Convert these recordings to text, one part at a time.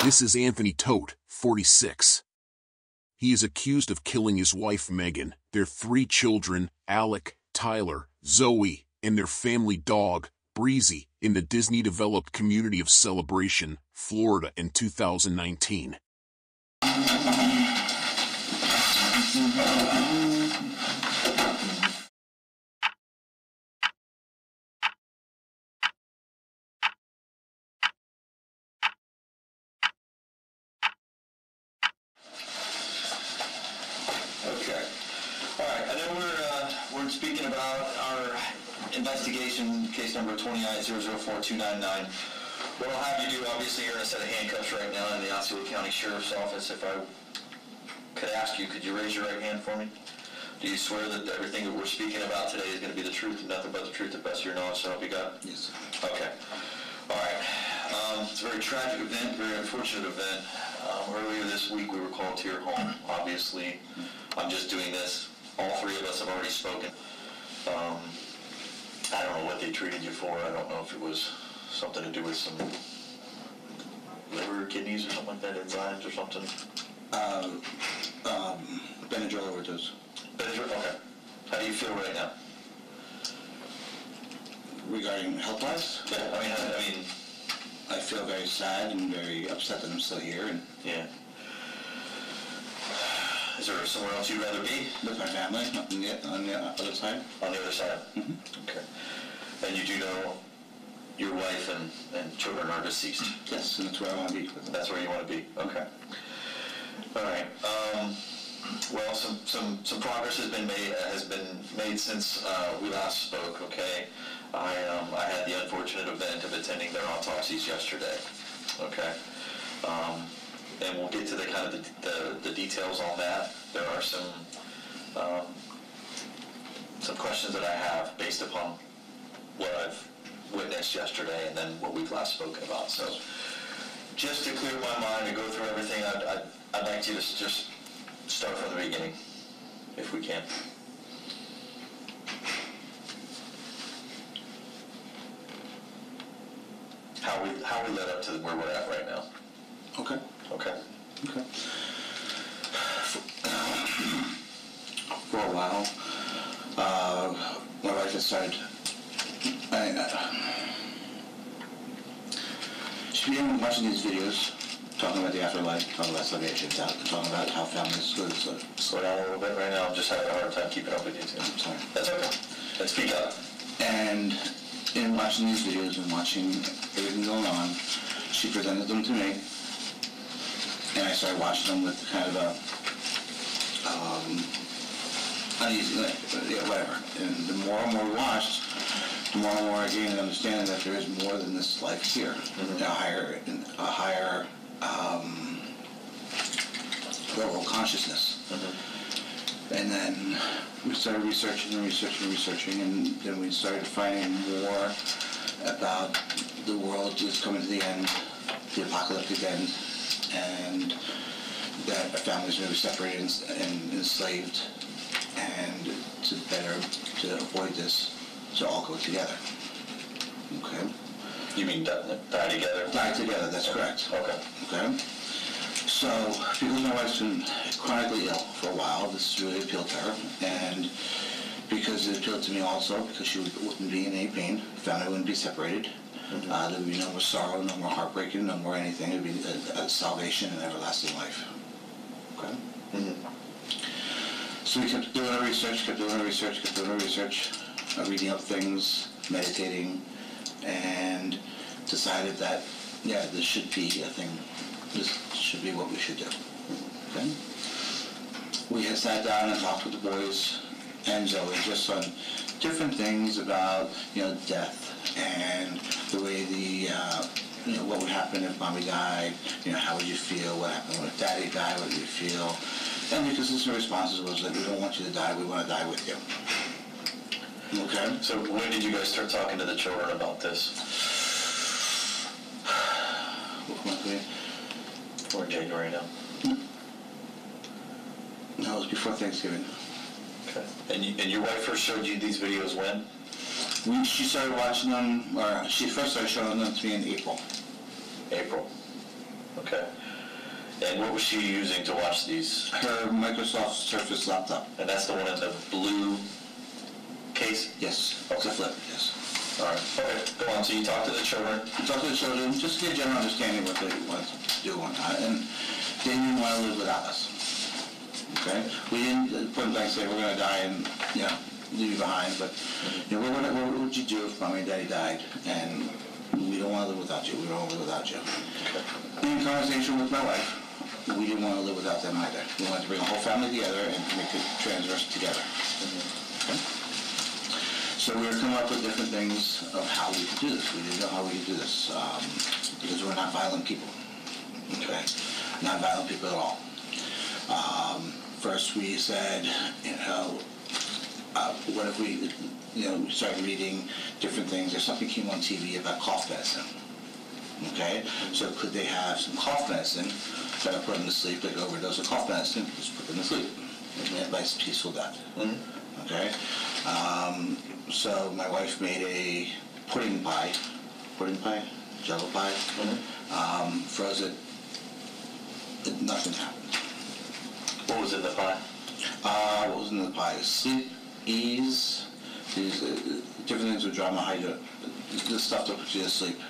This is Anthony Todt, 46. He is accused of killing his wife Megan, their 3 children, Alec, Tyler, Zoe, and their family dog, Breezy, in the Disney-developed community of Celebration, Florida in 2019. Okay. All right. I know we're speaking about our investigation, case number 29-004-299. What I'll have you do, obviously, you're in a set of handcuffs right now in the Osceola County Sheriff's Office. If I could ask you, could you raise your right hand for me? Do you swear that everything that we're speaking about today is going to be the truth and nothing but the truth, the best of your knowledge, so help you God? Yes. Okay. All right. It's a very tragic event, very unfortunate event. Earlier this week, we were called to your home. Obviously, I'm just doing this. All 3 of us have already spoken. I don't know what they treated you for. I don't know if it was something to do with some liver, kidneys, or something like that, enzymes or something. Benadryl overdose. Benadryl? Okay. How do you feel right now? Regarding health-wise? Yeah, I mean, I feel very sad and very upset that I'm still here. And yeah. Is there somewhere else you'd rather be? with my family on the other side. On the other side? Mm-hmm. Okay. And you do know your wife and children are deceased? Yes, and that's where I want to be with them. That's where you want to be? Okay. All right. Well, some progress has been made since we last spoke. Okay. I had the unfortunate event of attending their autopsies yesterday. Okay. And we'll get to the kind of the details on that. There are some questions that I have based upon what I've witnessed yesterday and then what we've last spoken about. So just to clear my mind and go through everything, I'd like you to just start from the beginning, if we can. How we led up to where we're at right now. Okay. Okay. Okay. For a while, my wife had started. She began watching these videos, talking about the afterlife, talking about salvation, talking about how families go. Slow down a little bit right now. I'm just having a hard time keeping up with you too. I'm sorry. That's okay. Let's speak up. And in watching these videos and watching everything going on, she presented them to me, and I started watching them with kind of a uneasy, whatever. And the more and more we watched, the more and more I gained an understanding that there is more than this life here, mm-hmm. a higher level of consciousness. Mm-hmm. And then we started researching, and then we started finding more about the world is coming to the end, the apocalyptic end, and that our families are going to be separated and enslaved, and to avoid this, to all go together. Okay? You mean die together? Die together, that's correct. Okay. Okay? So, because my wife's been chronically ill for a while, this really appealed to her, and because it appealed to me also, because she wouldn't be in any pain, family wouldn't be separated, mm-hmm. There would be no more sorrow, no more heartbreaking, no more anything. It would be a salvation and everlasting life. Okay? Mm-hmm. So we kept doing our research, reading up things, meditating, and decided that, yeah, this should be a thing. This should be what we should do. Okay? We had sat down and talked with the boys and Zoe just on different things about, death and the way what would happen if mommy died, how would you feel, what happened if daddy died, what would you feel? And because the responses was that we don't want you to die, we want to die with you. Okay? So when did you guys start talking to the children about this? What month were we? We're in January now. No, it was before Thanksgiving. Okay. And your wife first showed you these videos when? She started watching them, or she first started showing them to me in April. April. Okay. And what was she using to watch these? Her Microsoft Surface laptop. And that's the one in the blue case? Yes. Okay. It's a flip, yes. All right. Okay, go on. So you talked to the children? We talked to the children, just to get a general understanding what they want to do and they didn't want to live without us. Okay? We didn't point blank say we're going to die and, leave you behind, but, what would you do if Mommy and Daddy died and we don't want to live without you, we don't want to live without you. Okay. In conversation with my wife, we didn't want to live without them either. We wanted to bring a whole family together and make it transverse together. Okay? So we were coming up with different things of how we could do this. We didn't know how we could do this because we're not violent people. Okay? Not violent people at all. First we said, what if we, we started reading different things. There's something came on TV about cough medicine. Okay? So could they have some cough medicine that would put them to sleep, like overdose of cough medicine, just put them to sleep. And nice peaceful death. Mm-hmm. Okay? So my wife made a pudding pie, jello pie, froze it, nothing happened. What was in the pie? What was in the pie? Sleep, ease, these different things with drama, the stuff that puts you to sleep.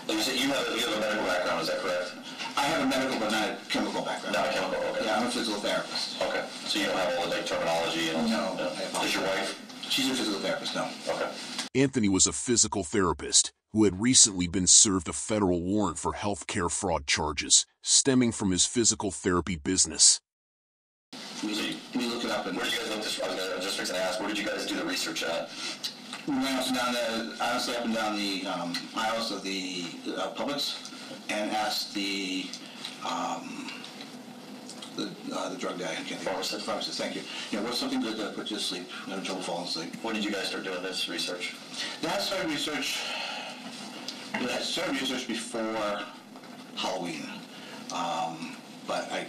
You said you have a medical background, is that correct? I have a medical but not a chemical background. Not a chemical, okay. Yeah, I'm a physical therapist. Okay, so you don't have all the terminology and all that? No. Is your wife? She's a physical therapist, no. Okay. Anthony was a physical therapist who had recently been served a federal warrant for healthcare fraud charges stemming from his physical therapy business. We look it up and... Where did you guys look this? I was just fixing to ask, where did you guys do the research at? We went up and down the aisles of the Publix and asked the drug guy, I can't think of pharmacist, thank you. What's something good that put you to sleep? You have trouble falling asleep. When did you guys start doing this research? That started research before Halloween. But I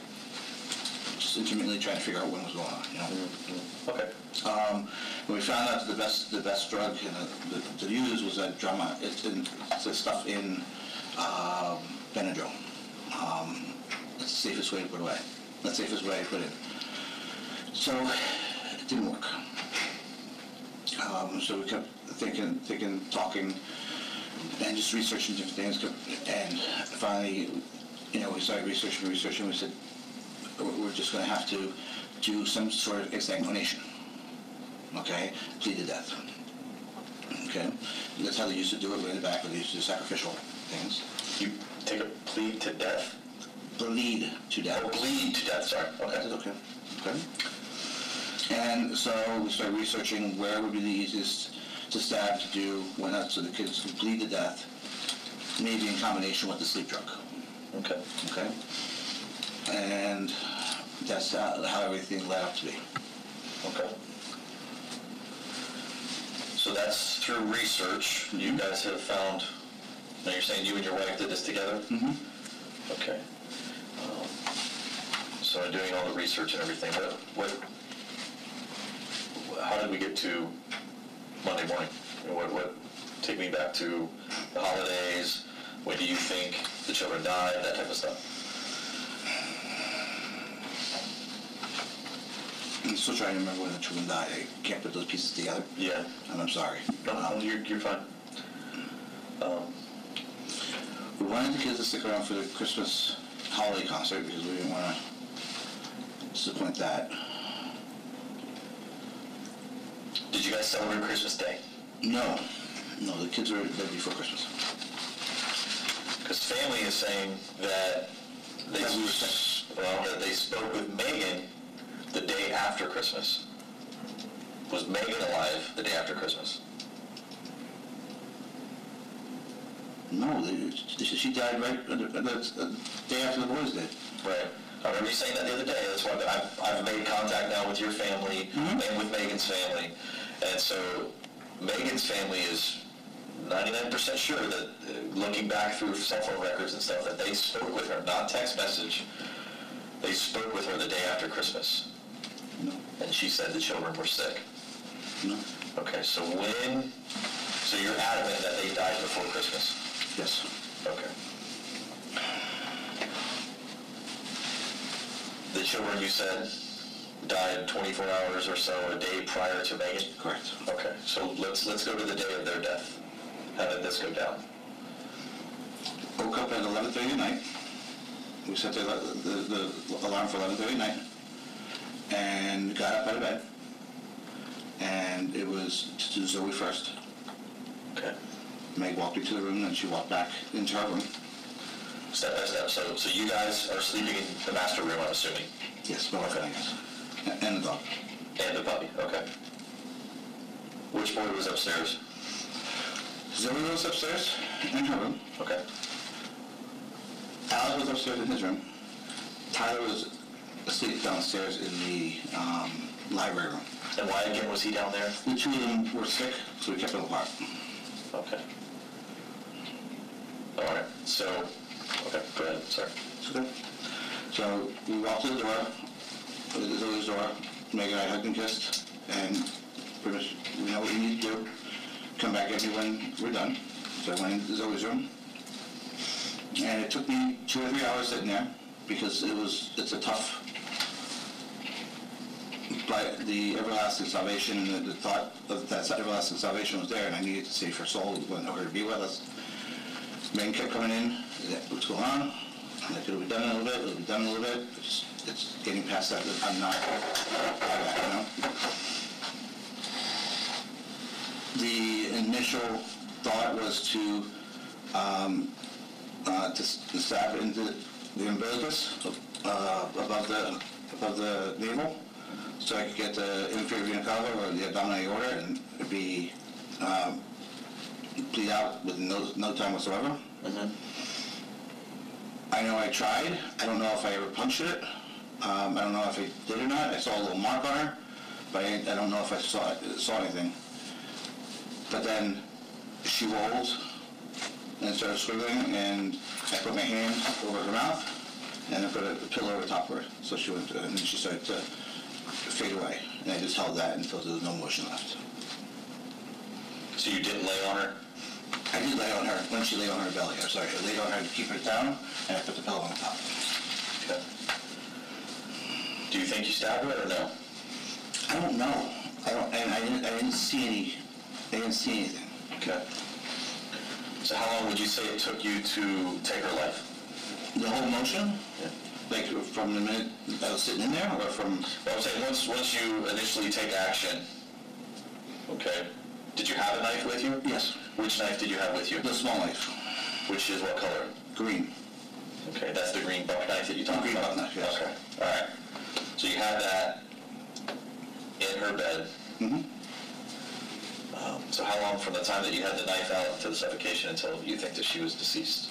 just intermittently trying to figure out when was going on, Mm-hmm. Okay. When we found out that the best drug to use was a drama. It's the stuff in Benadryl. It's the safest way to put away. That's the safest way to put in. So it didn't work. So we kept thinking, talking, and just researching different things. And finally, we started researching. We said we're just going to have to do some sort of exsanguination. Okay, plead to death. Okay, and that's how they used to do it way in the back, where they used to do sacrificial things. You take a plead to death? Bleed to death. Oh, bleed to death, sorry. Okay. And so we started researching where would be the easiest to stab, to do, whatnot, so the kids would bleed to death, maybe in combination with the sleep drug. Okay. And that's how everything led up to be. Okay. So that's through research. Mm-hmm. You guys have found, now you're saying you and your wife did this together? Mm-hmm. Okay. So in doing all the research and everything, how did we get to Monday morning? Take me back to the holidays. When do you think the children died? That type of stuff. I'm still trying to remember when the children died. I can't put those pieces together. Yeah. And I'm sorry. No, you're fine. We wanted the kids to stick around for the Christmas holiday concert because we didn't want to disappoint that. Did you guys celebrate Christmas Day? No, the kids were there before Christmas. Because family is saying that they spoke with Megan the day after Christmas. Was Megan alive the day after Christmas? No, she died right the day after the boys did. Right. I remember you saying that the other day. That's why I've made contact now with your family and with Megan's family. And so Megan's family is 99% sure that, looking back through cell phone records and stuff, that they spoke with her, not text message. They spoke with her the day after Christmas. No. And she said the children were sick. No. Okay, so you're adamant that they died before Christmas? Yes. Okay. children, you said, died 24 hours or so a day prior to Megan? Correct. Okay, so let's go to the day of their death. How did this go down? Woke up at 11:30 at night. We set the alarm for 11:30 at night, and got up out of bed. And it was to do Zoe first. Okay. Meg walked me to the room, and she walked back into her room. Step by step. So you guys are sleeping in the master room, I'm assuming? Yes, my wife and I, yes. And the dog. And the puppy, okay. Which boy was upstairs? Zoe was upstairs in her room. Okay. Alex was upstairs in his room. Tyler was asleep downstairs in the library room. And why again was he down there? The two of them were sick, so we kept them apart. Okay. All right. So, okay, go ahead. Sorry. It's okay. So we walked to the door, Zoe's door. Meg and I hugged and kissed, and pretty much we know what we need to do. Come back at me when we're done. So I went into Zoe's room, and it took me 2 or 3 hours sitting there because it's a tough. But the everlasting salvation and the thought of that everlasting salvation was there, and I needed to save her soul. We wanted her to be with us. Men kept coming in. What's going on? I'm like, it'll be done in a little bit. It'll be done in a little bit. It's getting past that. I'm not. You know. The initial thought was to stab into the umbilicus above the navel, so I could get the inferior vena cava or the abdominal aorta and be bleed out within no time whatsoever. Mm-hmm. I know I tried. I don't know if I ever punctured it. I don't know if I did or not. I saw a little mark on her, but I don't know if I saw anything. But then she rolled and started swiveling, and I put my hand over her mouth, and I put a pillow over top of her. So she went, and then she started to fade away, and I just held that until there was no motion left. So you didn't lay on her? I did lay on her when she lay on her belly. I'm sorry, I laid on her to keep her down, and I put the pillow on top. Okay. Do you think you stabbed her or no? I don't know. I didn't see anything. Okay. So how long would you say it took you to take her life? The whole motion? Yeah. Like from the minute I was sitting in there, or from? Well, I'm saying once you initially take action, okay, did you have a knife with you? Yes. Which knife did you have with you? The small knife. Which is what color? Green. Okay, that's the green buck knife that you talked about? Green buck knife, yes. Okay, all right. So you had that in her bed. Mm-hmm. So how long from the time that you had the knife out to the suffocation until you think that she was deceased?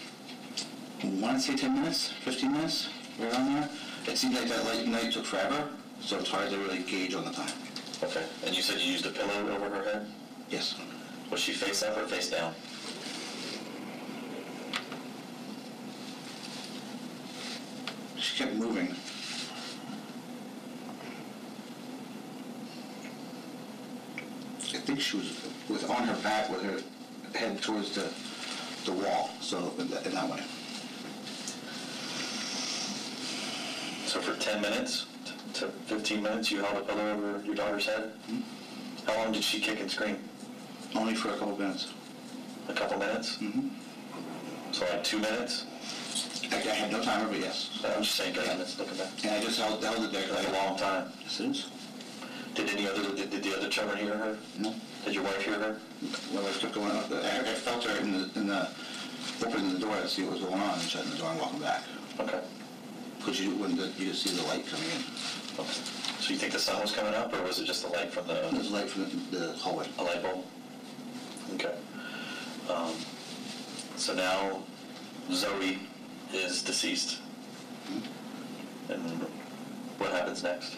I want to say 10 minutes, 15 minutes, right around there. It seemed like that light night took forever, so it's hard to really gauge on the time. Okay, and you said you used a pillow over her head? Yes. Was she face up or face down? She kept moving. I think she was on her back with her head towards the wall, so in that way. So for 10 minutes to 15 minutes, you held a pillow over your daughter's head? Mm-hmm. How long did she kick and scream? Only for a couple minutes. A couple minutes? Mm-hmm. So like 2 minutes? I had no timer, but yes. I'm just saying 10 minutes, looking back. And I just held it there. Like a long time. Yes, it is. Did the other children hear her? No. Did your wife hear her? My wife kept going up. I felt her in the opening the door to see what was going on, and shutting the door and walking back. Okay. Because you could see the light coming in. Okay. So you think the sun was coming up, or was it just the light from the... There was light from the hallway. A light bulb? Okay. So now Zoe is deceased. Mm-hmm. And what happens next?